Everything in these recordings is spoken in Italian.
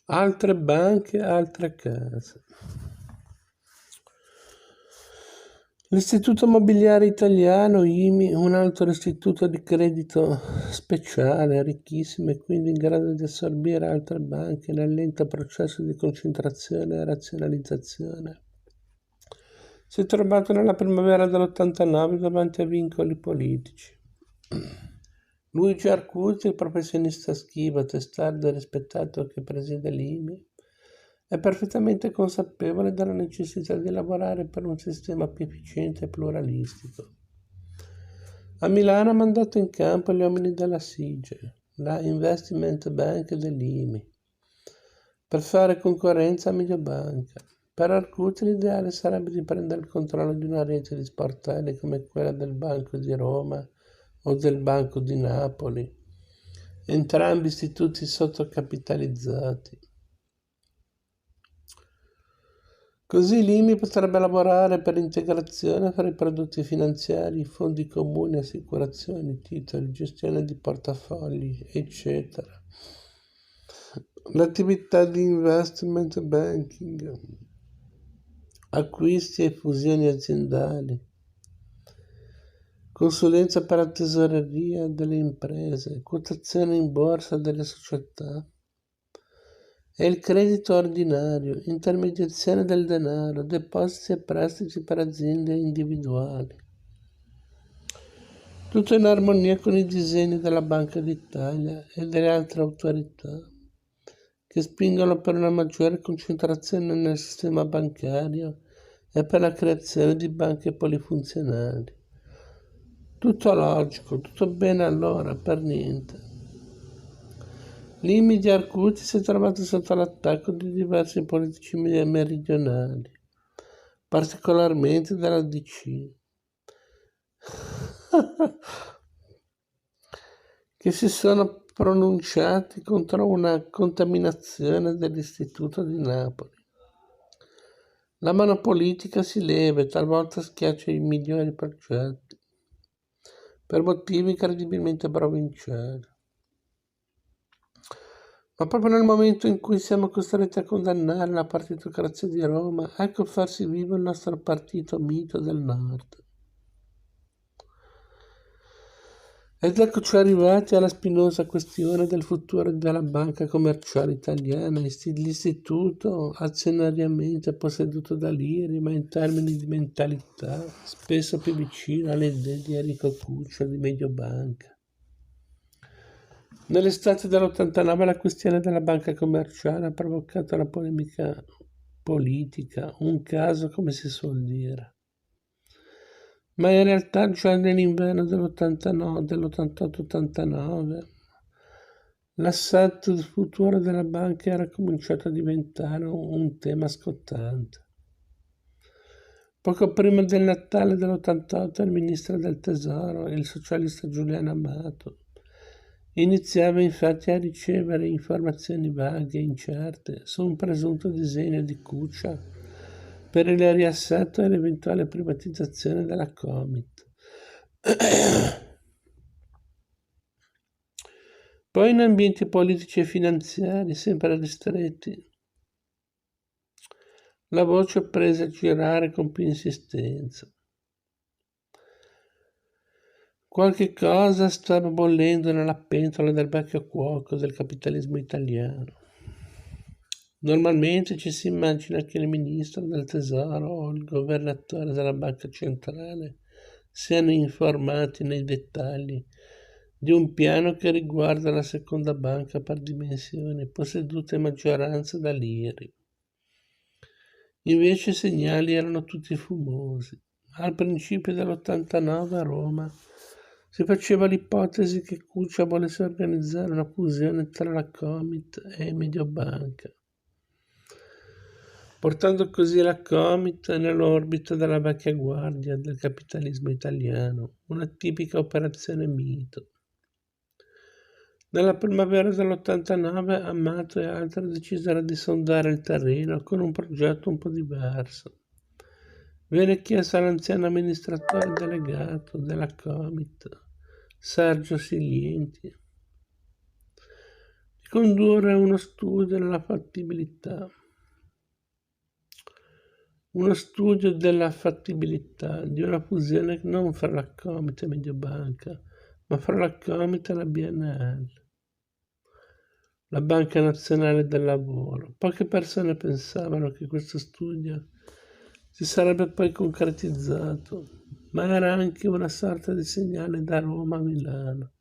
Altre banche, altre case. L'Istituto Mobiliare Italiano, IMI, un altro istituto di credito speciale, ricchissimo e quindi in grado di assorbire altre banche nel lento processo di concentrazione e razionalizzazione. Si è trovato nella primavera dell'89 davanti a vincoli politici. Luigi Arcuzzi, il professionista schivo, testardo e rispettato che preside l'IMI, è perfettamente consapevole della necessità di lavorare per un sistema più efficiente e pluralistico. A Milano ha mandato in campo gli uomini della SIGE, la Investment Bank dell'IMI, per fare concorrenza a Mediobanca. Per Arcuzzi l'ideale sarebbe di prendere il controllo di una rete di sportelli come quella del Banco di Roma o del Banco di Napoli, entrambi istituti sottocapitalizzati. Così l'IMI potrebbe lavorare per l'integrazione fra i prodotti finanziari, fondi comuni, assicurazioni, titoli, gestione di portafogli, eccetera. L'attività di investment banking, acquisti e fusioni aziendali, consulenza per la tesoreria delle imprese, quotazione in borsa delle società e il credito ordinario, intermediazione del denaro, depositi e prestiti per aziende individuali. Tutto in armonia con i disegni della Banca d'Italia e delle altre autorità che spingono per una maggiore concentrazione nel sistema bancario e per la creazione di banche polifunzionali. Tutto logico, tutto bene allora, per niente. L'IMI di Arcuzzi si è trovato sotto l'attacco di diversi politici meridionali, particolarmente dalla DC, che si sono pronunciati contro una contaminazione dell'Istituto di Napoli. La mano politica si leva e talvolta schiaccia i migliori progetti, per motivi credibilmente provinciali. Ma proprio nel momento in cui siamo costretti a condannare la partitocrazia di Roma, ecco farsi vivo il nostro partito mito del Nord. Ed eccoci arrivati alla spinosa questione del futuro della Banca Commerciale Italiana, l'istituto azionariamente posseduto da Liri, ma in termini di mentalità spesso più vicino alle idee di Enrico Cuccia di Mediobanca. Nell'estate dell'89 la questione della banca commerciale ha provocato una polemica politica, un caso come si suol dire. Ma in realtà già nell'inverno dell'88-89 l'assetto futuro della banca era cominciato a diventare un tema scottante. Poco prima del Natale dell'88 il ministro del Tesoro, il socialista Giuliano Amato, iniziava infatti a ricevere informazioni vaghe e incerte su un presunto disegno di Cuccia per il riassetto e l'eventuale privatizzazione della Comit. Poi in ambienti politici e finanziari sempre ristretti, la voce prese a girare con più insistenza. Qualche cosa stava bollendo nella pentola del vecchio cuoco del capitalismo italiano. Normalmente ci si immagina che il ministro del tesoro o il governatore della banca centrale siano informati nei dettagli di un piano che riguarda la seconda banca per dimensione, posseduta in maggioranza da Liri. Invece i segnali erano tutti fumosi. Al principio dell'89 a Roma si faceva l'ipotesi che Cuccia volesse organizzare una fusione tra la Comit e Mediobanca, portando così la Comit nell'orbita della vecchia guardia del capitalismo italiano, una tipica operazione mito. Nella primavera dell'89 Amato e altri decisero di sondare il terreno con un progetto un po' diverso. Venne chiesto all'anziano amministratore delegato della Comit, Sergio Silienti, condurre uno studio della fattibilità. Uno studio della fattibilità di una fusione non fra la Comit e Mediobanca, ma fra la Comit e la BNL, la Banca Nazionale del Lavoro. Poche persone pensavano che questo studio si sarebbe poi concretizzato, ma era anche una sorta di segnale da Roma a Milano.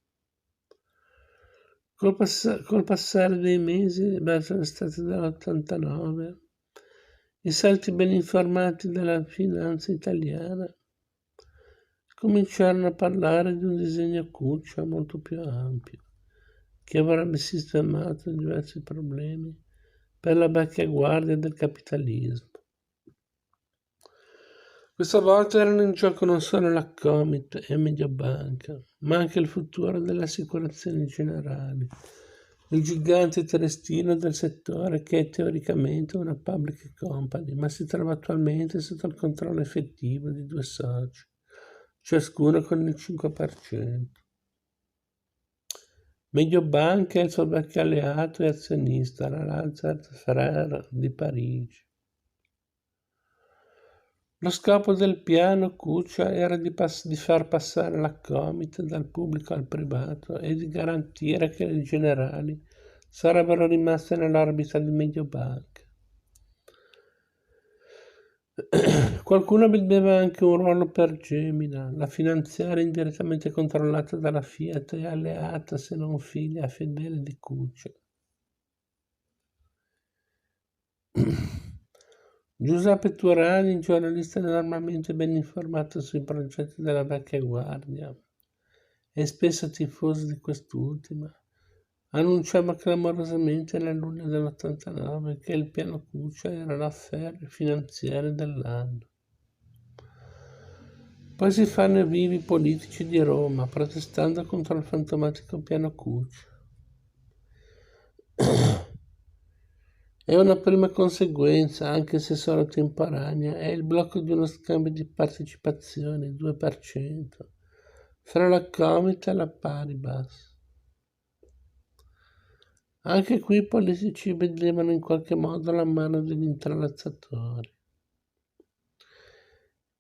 Col passare dei mesi, verso l'estate dell'89, i salti ben informati della finanza italiana cominciarono a parlare di un disegno Cuccia molto più ampio, che avrebbe sistemato diversi problemi per la vecchia guardia del capitalismo. Questa volta erano in gioco non solo la Comit e Mediobanca, ma anche il futuro delle assicurazioni generali, il gigante terestino del settore che è teoricamente una public company, ma si trova attualmente sotto il controllo effettivo di due soci, ciascuno con il 5%. Mediobanca e il suo vecchio alleato e azionista, la Lazard Frères di Parigi. Lo scopo del piano Cuccia era di far passare la Comit dal pubblico al privato e di garantire che le generali sarebbero rimaste nell'orbita di Mediobanca. Qualcuno vedeva anche un ruolo per Gemina, la finanziaria indirettamente controllata dalla Fiat e alleata, se non figlia fedele di Cuccia. Giuseppe Turani, giornalista normalmente ben informato sui progetti della vecchia guardia e spesso tifoso di quest'ultima, annunciava clamorosamente nel luglio dell'89 che il piano Cuccia era l'affaire finanziaria dell'anno. Poi si fanno i vivi politici di Roma, protestando contro il fantomatico piano Cuccia. E una prima conseguenza, anche se solo temporanea, è il blocco di uno scambio di partecipazioni, 2%, fra la Comit e la Paribas. Anche qui i politici vedevano in qualche modo la mano degli intralazzatori.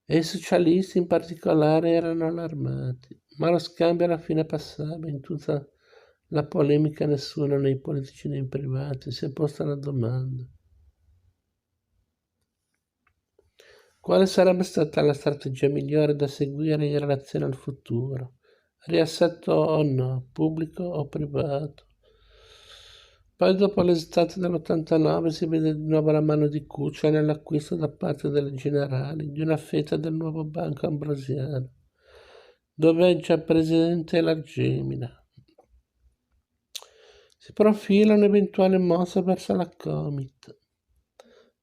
E i socialisti in particolare erano allarmati, ma lo scambio alla fine passava. In tutta la polemica nessuno, nei politici né in privati, si è posta la domanda: quale sarebbe stata la strategia migliore da seguire in relazione al futuro? Riassetto o no? Pubblico o privato? Poi dopo l'estate dell'89 si vede di nuovo la mano di Cuccia nell'acquisto da parte delle generali di una fetta del nuovo Banco Ambrosiano, dove è già presente la Gemina. Si profila un'eventuale mossa verso la Comit,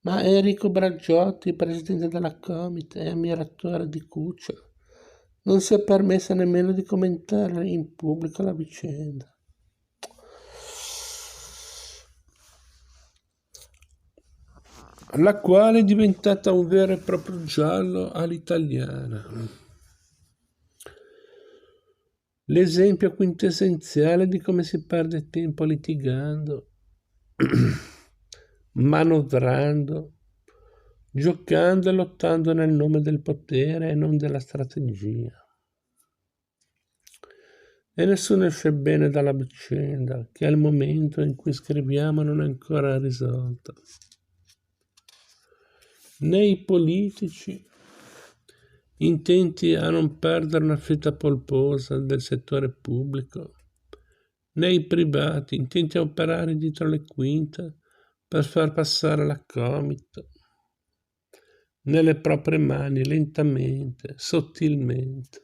ma Enrico Braggiotti, presidente della Comit e ammiratore di Cuccia, non si è permessa nemmeno di commentare in pubblico la vicenda. La quale è diventata un vero e proprio giallo all'italiana. L'esempio quintessenziale di come si perde tempo litigando, manovrando, giocando e lottando nel nome del potere e non della strategia. E nessuno esce bene dalla vicenda, che al momento in cui scriviamo non è ancora risolta. Né i politici, intenti a non perdere una fetta polposa del settore pubblico, né i privati, intenti a operare dietro le quinte per far passare la Comit nelle proprie mani lentamente, sottilmente.